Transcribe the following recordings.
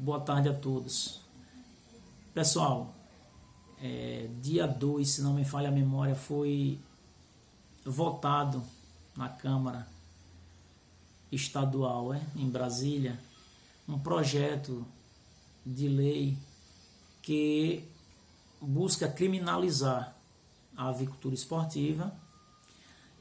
Boa tarde a todos. Pessoal, dia 2, se não me falha a memória, foi votado na Câmara Estadual, em Brasília, um projeto de lei que busca criminalizar a avicultura esportiva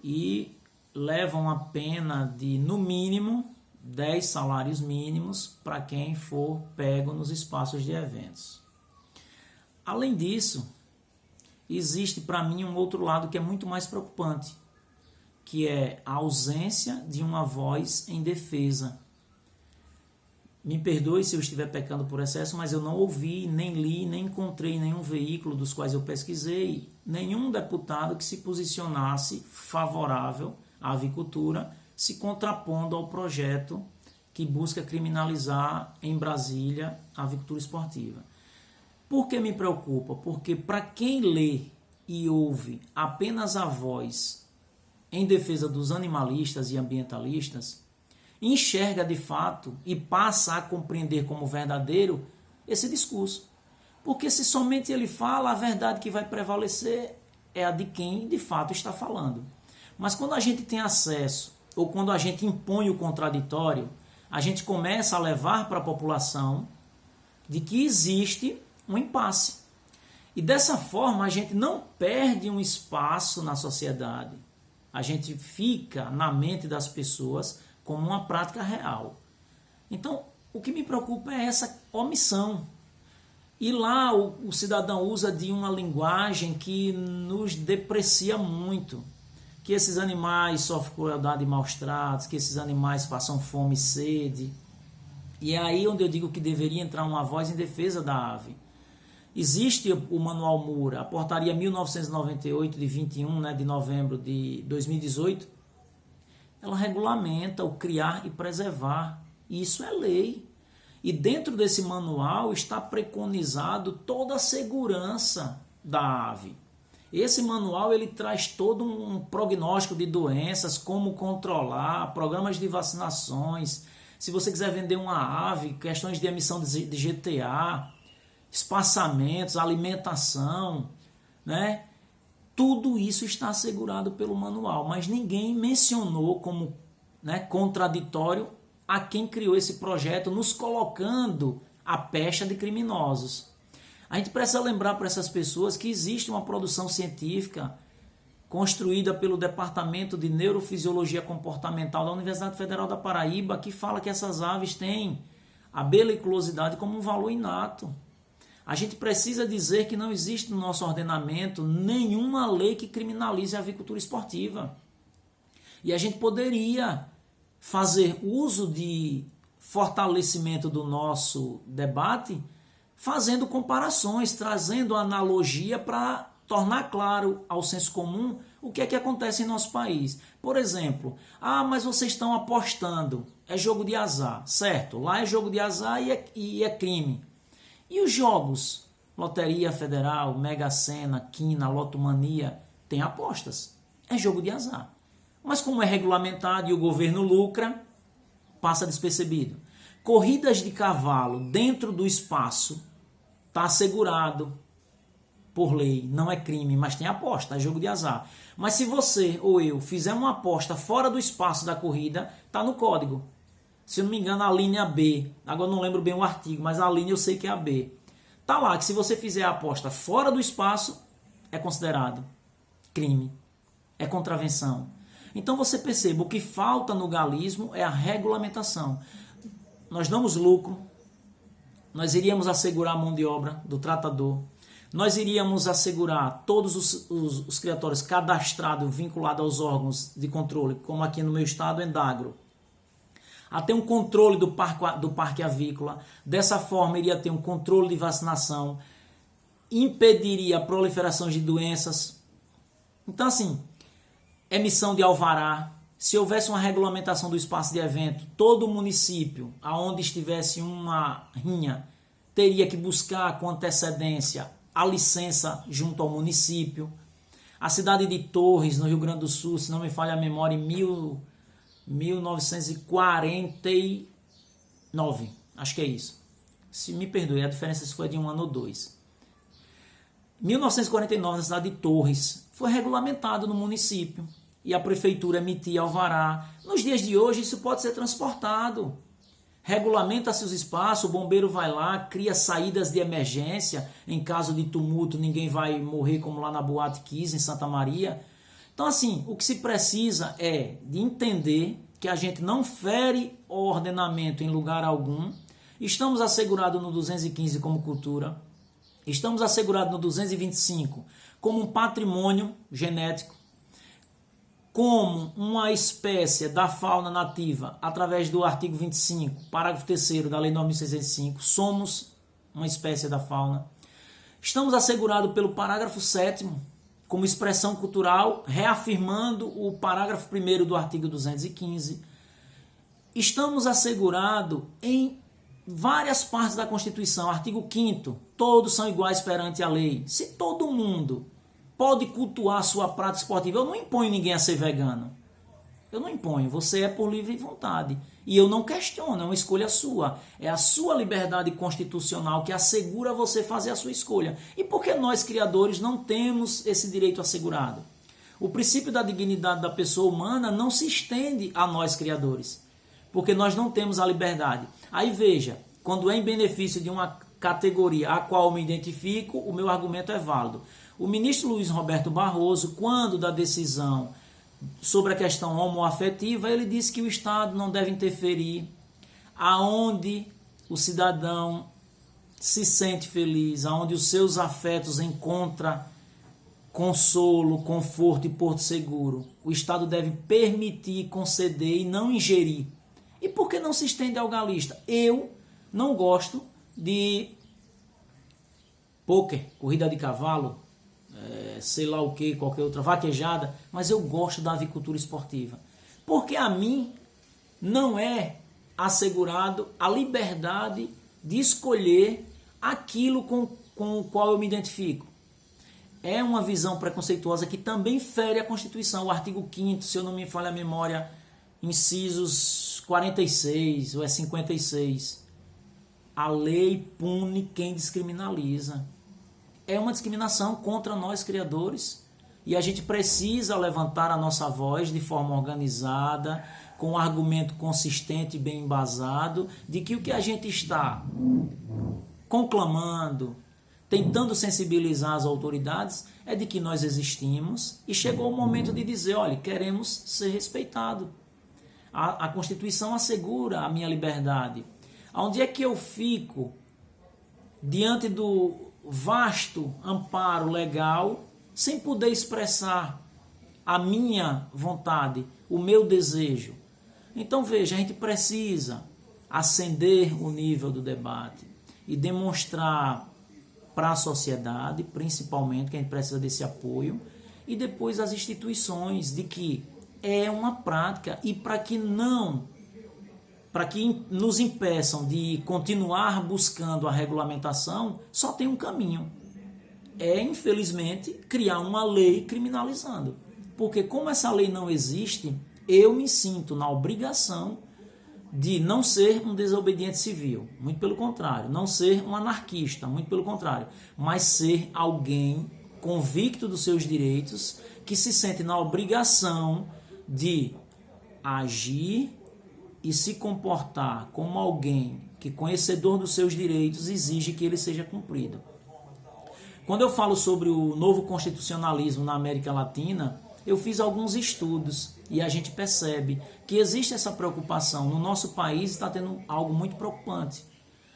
e leva uma pena de, no mínimo, 10 salários mínimos para quem for pego nos espaços de eventos. Além disso, existe para mim um outro lado que é muito mais preocupante, que é a ausência de uma voz em defesa. Me perdoe se eu estiver pecando por excesso, mas eu não ouvi, nem li, nem encontrei em nenhum veículo dos quais eu pesquisei, nenhum deputado que se posicionasse favorável à avicultura, se contrapondo ao projeto que busca criminalizar em Brasília a avicultura esportiva. Por que me preocupa? Porque para quem lê e ouve apenas a voz em defesa dos animalistas e ambientalistas, enxerga de fato e passa a compreender como verdadeiro esse discurso. Porque se somente ele fala, a verdade que vai prevalecer é a de quem de fato está falando. Mas quando a gente tem acesso, ou quando a gente impõe o contraditório, a gente começa a levar para a população de que existe um impasse. E dessa forma a gente não perde um espaço na sociedade. A gente fica na mente das pessoas como uma prática real. Então, o que me preocupa é essa omissão. E lá o cidadão usa de uma linguagem que nos deprecia muito. Que esses animais sofrem crueldade e maus tratos, que esses animais passam fome e sede. E é aí onde eu digo que deveria entrar uma voz em defesa da ave. Existe o Manual Moura, a portaria 1998 de 21 de novembro de 2018, ela regulamenta o criar e preservar. E isso é lei. E dentro desse manual está preconizado toda a segurança da ave. Esse manual ele traz todo um prognóstico de doenças, como controlar, programas de vacinações. Se você quiser vender uma ave, questões de emissão de GTA, espaçamentos, alimentação, né? Tudo isso está assegurado pelo manual, mas ninguém mencionou como contraditório a quem criou esse projeto, nos colocando a pecha de criminosos. A gente precisa lembrar para essas pessoas que existe uma produção científica construída pelo Departamento de Neurofisiologia Comportamental da Universidade Federal da Paraíba, que fala que essas aves têm a beliculosidade como um valor inato. A gente precisa dizer que não existe no nosso ordenamento nenhuma lei que criminalize a avicultura esportiva. E a gente poderia fazer uso de fortalecimento do nosso debate fazendo comparações, trazendo analogia para tornar claro ao senso comum o que é que acontece em nosso país. Por exemplo, mas vocês estão apostando, é jogo de azar, certo? Lá é jogo de azar e é crime. E os jogos? Loteria Federal, Mega Sena, Quina, Lotomania, tem apostas. É jogo de azar. Mas como é regulamentado e o governo lucra, passa despercebido. Corridas de cavalo dentro do espaço está assegurado por lei, não é crime, mas tem aposta, é jogo de azar. Mas se você ou eu fizer uma aposta fora do espaço da corrida, está no código. Se eu não me engano, a linha B, agora não lembro bem o artigo, mas a linha eu sei que é a B. Está lá que se você fizer a aposta fora do espaço, é considerado crime, é contravenção. Então você perceba, o que falta no galismo é a regulamentação. Nós damos lucro, nós iríamos assegurar a mão de obra do tratador, nós iríamos assegurar todos os criatórios cadastrados, vinculados aos órgãos de controle, como aqui no meu estado, Endagro. Até um controle do parque avícola. Dessa forma, iria ter um controle de vacinação, impediria a proliferação de doenças. Então, assim, emissão de alvará. Se houvesse uma regulamentação do espaço de evento, todo município, aonde estivesse uma rinha, teria que buscar com antecedência a licença junto ao município. A cidade de Torres, no Rio Grande do Sul, se não me falha a memória, em 1949, acho que é isso. Se me perdoe, a diferença se foi de 1 ano ou 2. 1949, na cidade de Torres, foi regulamentado no município e a prefeitura emitia alvará. Nos dias de hoje, isso pode ser transportado. Regulamenta-se os espaços, o bombeiro vai lá, cria saídas de emergência. Em caso de tumulto, ninguém vai morrer como lá na Boate Kiss, em Santa Maria. Então, assim, o que se precisa é de entender que a gente não fere o ordenamento em lugar algum. Estamos assegurados no 215 como cultura. Estamos assegurados no 225 como um patrimônio genético, como uma espécie da fauna nativa, através do artigo 25, parágrafo 3º da Lei 9.605, somos uma espécie da fauna. Estamos assegurados pelo parágrafo 7º, como expressão cultural, reafirmando o parágrafo 1º do artigo 215. Estamos assegurados em várias partes da Constituição, artigo 5º, todos são iguais perante a lei. Se todo mundo pode cultuar sua prática esportiva, eu não imponho ninguém a ser vegano. Eu não imponho, você é por livre vontade. E eu não questiono, é uma escolha sua. É a sua liberdade constitucional que assegura você fazer a sua escolha. E por que nós, criadores, não temos esse direito assegurado? O princípio da dignidade da pessoa humana não se estende a nós, criadores, porque nós não temos a liberdade. Aí veja, quando é em benefício de uma categoria a qual eu me identifico, o meu argumento é válido. O ministro Luiz Roberto Barroso, quando da decisão sobre a questão homoafetiva, ele disse que o Estado não deve interferir aonde o cidadão se sente feliz, aonde os seus afetos encontram consolo, conforto e porto seguro. O Estado deve permitir, conceder e não ingerir. E por que não se estende ao galista? Eu não gosto de pôquer, corrida de cavalo, sei lá o que, qualquer outra, vaquejada, mas eu gosto da avicultura esportiva. Porque a mim não é assegurado a liberdade de escolher aquilo com o qual eu me identifico. É uma visão preconceituosa que também fere a Constituição, o artigo 5º, se eu não me falha a memória, incisos 46 ou 56. A lei pune quem descriminaliza. É uma discriminação contra nós, criadores, e a gente precisa levantar a nossa voz de forma organizada, com um argumento consistente e bem embasado, de que o que a gente está conclamando, tentando sensibilizar as autoridades, é de que nós existimos e chegou o momento de dizer, olha, queremos ser respeitados. A Constituição assegura a minha liberdade. Onde é que eu fico diante do vasto amparo legal sem poder expressar a minha vontade, o meu desejo? Então veja, a gente precisa acender o nível do debate e demonstrar para a sociedade, principalmente, que a gente precisa desse apoio, e depois as instituições, de que é uma prática, e para que nos impeçam de continuar buscando a regulamentação, só tem um caminho. É, infelizmente, criar uma lei criminalizando. Porque como essa lei não existe, eu me sinto na obrigação de não ser um desobediente civil, muito pelo contrário, não ser um anarquista, muito pelo contrário, mas ser alguém convicto dos seus direitos, que se sente na obrigação de agir e se comportar como alguém que, conhecedor dos seus direitos, exige que ele seja cumprido. Quando eu falo sobre o novo constitucionalismo na América Latina, eu fiz alguns estudos e a gente percebe que existe essa preocupação. No nosso país está tendo algo muito preocupante.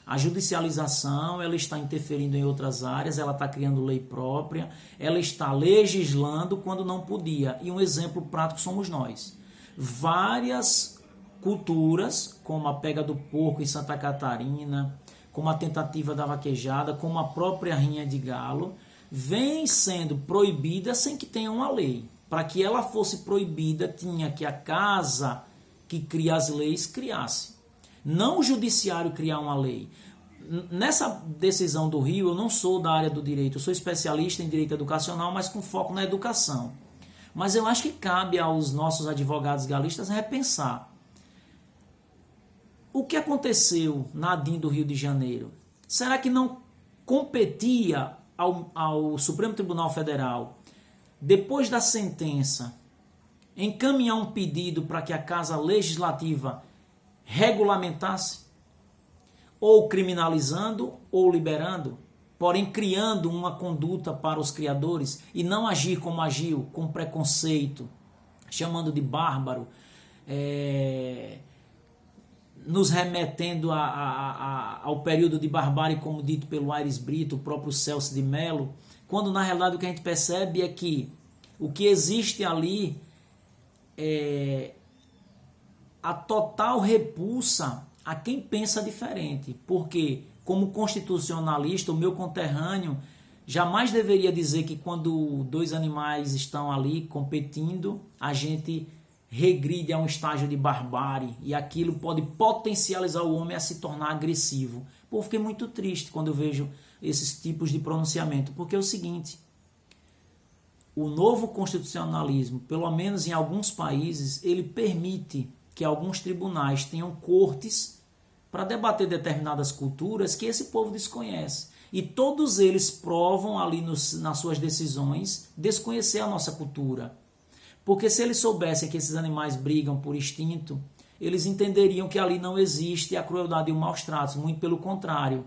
A judicialização, ela está interferindo em outras áreas, ela está criando lei própria, ela está legislando quando não podia. E um exemplo prático somos nós. Várias culturas, como a pega do porco em Santa Catarina, como a tentativa da vaquejada, como a própria rinha de galo, vem sendo proibida sem que tenha uma lei. Para que ela fosse proibida, tinha que a casa que cria as leis criasse. Não o judiciário criar uma lei. Nessa decisão do Rio, eu não sou da área do direito, eu sou especialista em direito educacional, mas com foco na educação. Mas eu acho que cabe aos nossos advogados galistas repensar. O que aconteceu na ADIM do Rio de Janeiro? Será que não competia ao Supremo Tribunal Federal, depois da sentença, encaminhar um pedido para que a Casa Legislativa regulamentasse, ou criminalizando ou liberando, porém criando uma conduta para os criadores e não agir como agiu, com preconceito, chamando de bárbaro, nos remetendo ao período de barbárie, como dito pelo Aires Brito, o próprio Celso de Mello, quando na realidade o que a gente percebe é que o que existe ali é a total repulsa a quem pensa diferente, porque como constitucionalista, o meu conterrâneo jamais deveria dizer que quando dois animais estão ali competindo, a gente regride a um estágio de barbárie e aquilo pode potencializar o homem a se tornar agressivo. Pô, eu fiquei muito triste quando eu vejo esses tipos de pronunciamento, porque é o seguinte, o novo constitucionalismo, pelo menos em alguns países, ele permite que alguns tribunais tenham cortes para debater determinadas culturas que esse povo desconhece. E todos eles provam ali nas suas decisões desconhecer a nossa cultura. Porque se eles soubessem que esses animais brigam por instinto, eles entenderiam que ali não existe a crueldade e o maus tratos, muito pelo contrário.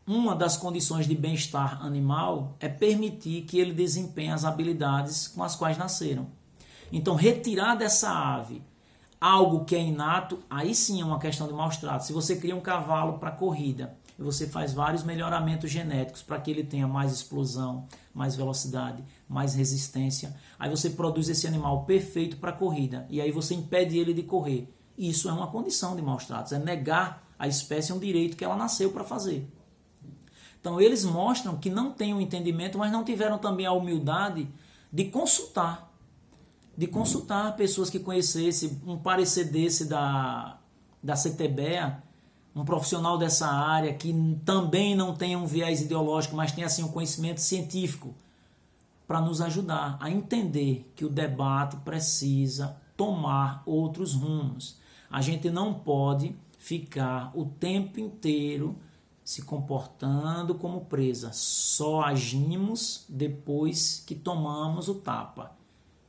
Uma das condições de bem-estar animal é permitir que ele desempenhe as habilidades com as quais nasceram. Então, retirar dessa ave algo que é inato, aí sim é uma questão de maus tratos. Se você cria um cavalo para corrida, e você faz vários melhoramentos genéticos para que ele tenha mais explosão, mais velocidade, mais resistência, aí você produz esse animal perfeito para corrida, e aí você impede ele de correr. Isso é uma condição de maus tratos, é negar à espécie um direito que ela nasceu para fazer. Então eles mostram que não têm o entendimento, mas não tiveram também a humildade de consultar pessoas que conhecessem um parecer desse da CTBEA, um profissional dessa área que também não tenha um viés ideológico, mas tenha assim um conhecimento científico para nos ajudar a entender que o debate precisa tomar outros rumos. A gente não pode ficar o tempo inteiro se comportando como presa. Só agimos depois que tomamos o tapa.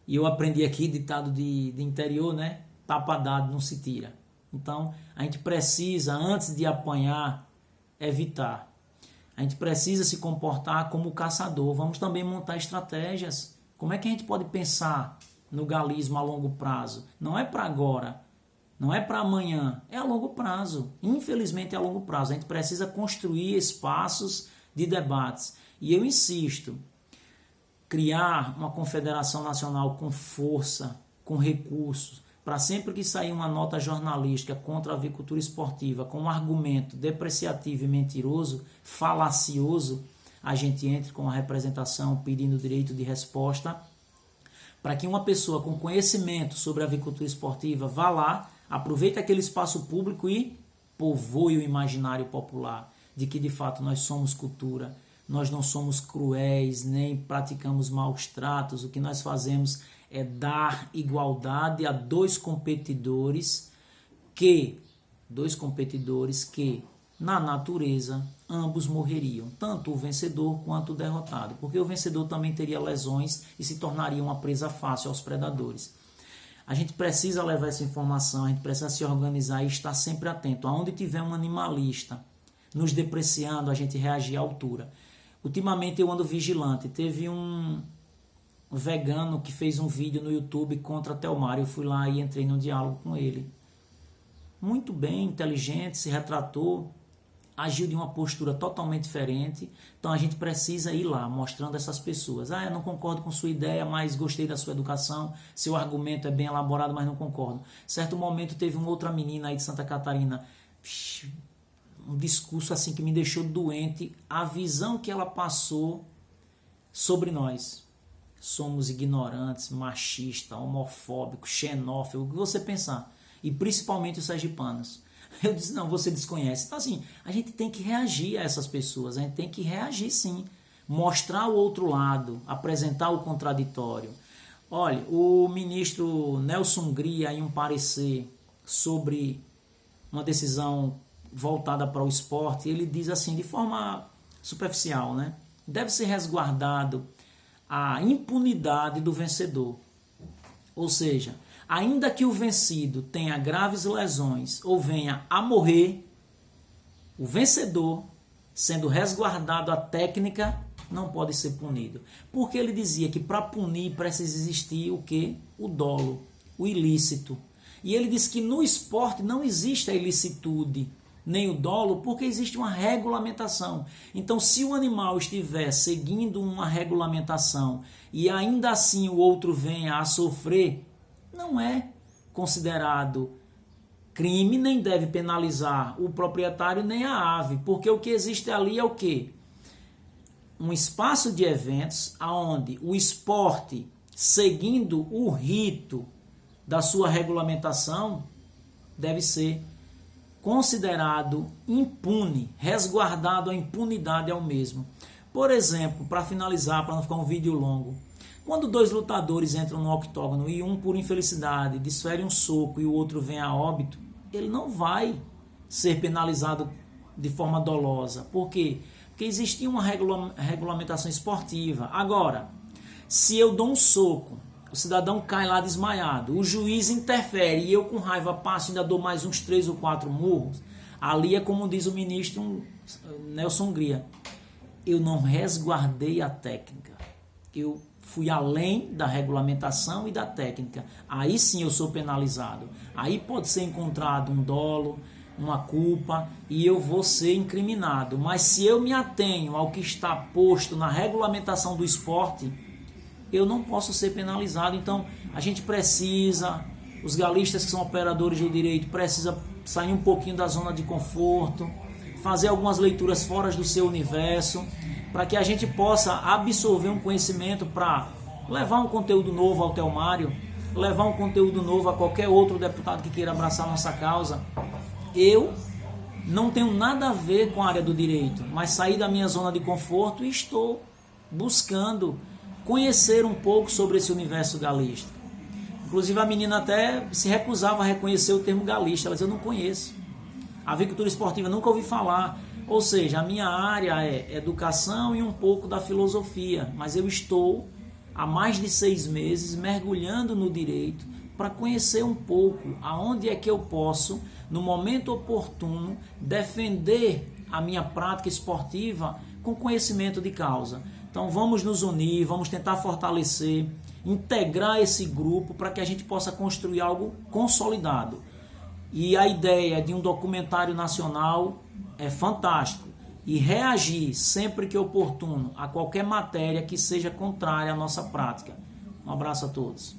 E eu aprendi aqui, ditado de interior, né? Tapa dado não se tira. Então, a gente precisa, antes de apanhar, evitar. A gente precisa se comportar como caçador. Vamos também montar estratégias. Como é que a gente pode pensar no galismo a longo prazo? Não é para agora, não é para amanhã, é a longo prazo. Infelizmente é a longo prazo. A gente precisa construir espaços de debates. E eu insisto, criar uma confederação nacional com força, com recursos, para sempre que sair uma nota jornalística contra a avicultura esportiva com um argumento depreciativo e mentiroso, falacioso, a gente entre com a representação pedindo direito de resposta, para que uma pessoa com conhecimento sobre a avicultura esportiva vá lá, aproveite aquele espaço público e povoe o imaginário popular de que de fato nós somos cultura, nós não somos cruéis, nem praticamos maus tratos, o que nós fazemos é dar igualdade a dois competidores que, na natureza, ambos morreriam, tanto o vencedor quanto o derrotado, porque o vencedor também teria lesões e se tornaria uma presa fácil aos predadores. A gente precisa levar essa informação, a gente precisa se organizar e estar sempre atento. Aonde tiver um animalista nos depreciando, a gente reagir à altura. Ultimamente eu ando vigilante. Teve um vegano que fez um vídeo no YouTube contra a Telmar. Eu fui lá e entrei num diálogo com ele. Muito bem, inteligente, se retratou, agiu de uma postura totalmente diferente. Então a gente precisa ir lá, mostrando essas pessoas. Eu não concordo com sua ideia, mas gostei da sua educação. Seu argumento é bem elaborado, mas não concordo. Certo momento teve uma outra menina aí de Santa Catarina, um discurso assim que me deixou doente, a visão que ela passou sobre nós. Somos ignorantes, machistas, homofóbicos, xenófobos, o que você pensar. E principalmente os sergipanos. Eu disse, não, você desconhece. Então assim, a gente tem que reagir a essas pessoas, a gente tem que reagir sim. Mostrar o outro lado, apresentar o contraditório. Olha, o ministro Nelson Gria, em um parecer sobre uma decisão voltada para o esporte, ele diz assim, de forma superficial, né? Deve ser resguardado a impunidade do vencedor. Ou seja, ainda que o vencido tenha graves lesões ou venha a morrer, o vencedor, sendo resguardado a técnica, não pode ser punido. Porque ele dizia que para punir precisa existir o quê? O dolo, o ilícito. E ele disse que no esporte não existe a ilicitude, nem o dolo, porque existe uma regulamentação. Então, se o animal estiver seguindo uma regulamentação e ainda assim o outro venha a sofrer, não é considerado crime, nem deve penalizar o proprietário nem a ave, porque o que existe ali é o quê? Um espaço de eventos onde o esporte, seguindo o rito da sua regulamentação, deve ser considerado impune, resguardado a impunidade ao mesmo. Por exemplo, para finalizar, para não ficar um vídeo longo, quando dois lutadores entram no octógono e um, por infelicidade, desfere um soco e o outro vem a óbito, ele não vai ser penalizado de forma dolosa. Por quê? Porque existia uma regulamentação esportiva. Agora, se eu dou um soco, o cidadão cai lá desmaiado, o juiz interfere e eu com raiva passo e ainda dou mais uns 3 ou 4 murros, ali é como diz o ministro Nelson Hungria, eu não resguardei a técnica, eu fui além da regulamentação e da técnica, aí sim eu sou penalizado, aí pode ser encontrado um dolo, uma culpa e eu vou ser incriminado, mas se eu me atenho ao que está posto na regulamentação do esporte, eu não posso ser penalizado. Então a gente precisa, os galistas que são operadores do direito, precisa sair um pouquinho da zona de conforto, fazer algumas leituras fora do seu universo, para que a gente possa absorver um conhecimento para levar um conteúdo novo ao Telmário, levar um conteúdo novo a qualquer outro deputado que queira abraçar nossa causa. Eu não tenho nada a ver com a área do direito, mas saí da minha zona de conforto e estou buscando conhecer um pouco sobre esse universo galístico. Inclusive a menina até se recusava a reconhecer o termo galista, ela dizia, eu não conheço. A avicultura esportiva nunca ouvi falar. Ou seja, a minha área é educação e um pouco da filosofia, mas eu estou há mais de 6 meses mergulhando no direito para conhecer um pouco aonde é que eu posso, no momento oportuno, defender a minha prática esportiva com conhecimento de causa. Então vamos nos unir, vamos tentar fortalecer, integrar esse grupo para que a gente possa construir algo consolidado. E a ideia de um documentário nacional é fantástico. E reagir sempre que oportuno a qualquer matéria que seja contrária à nossa prática. Um abraço a todos.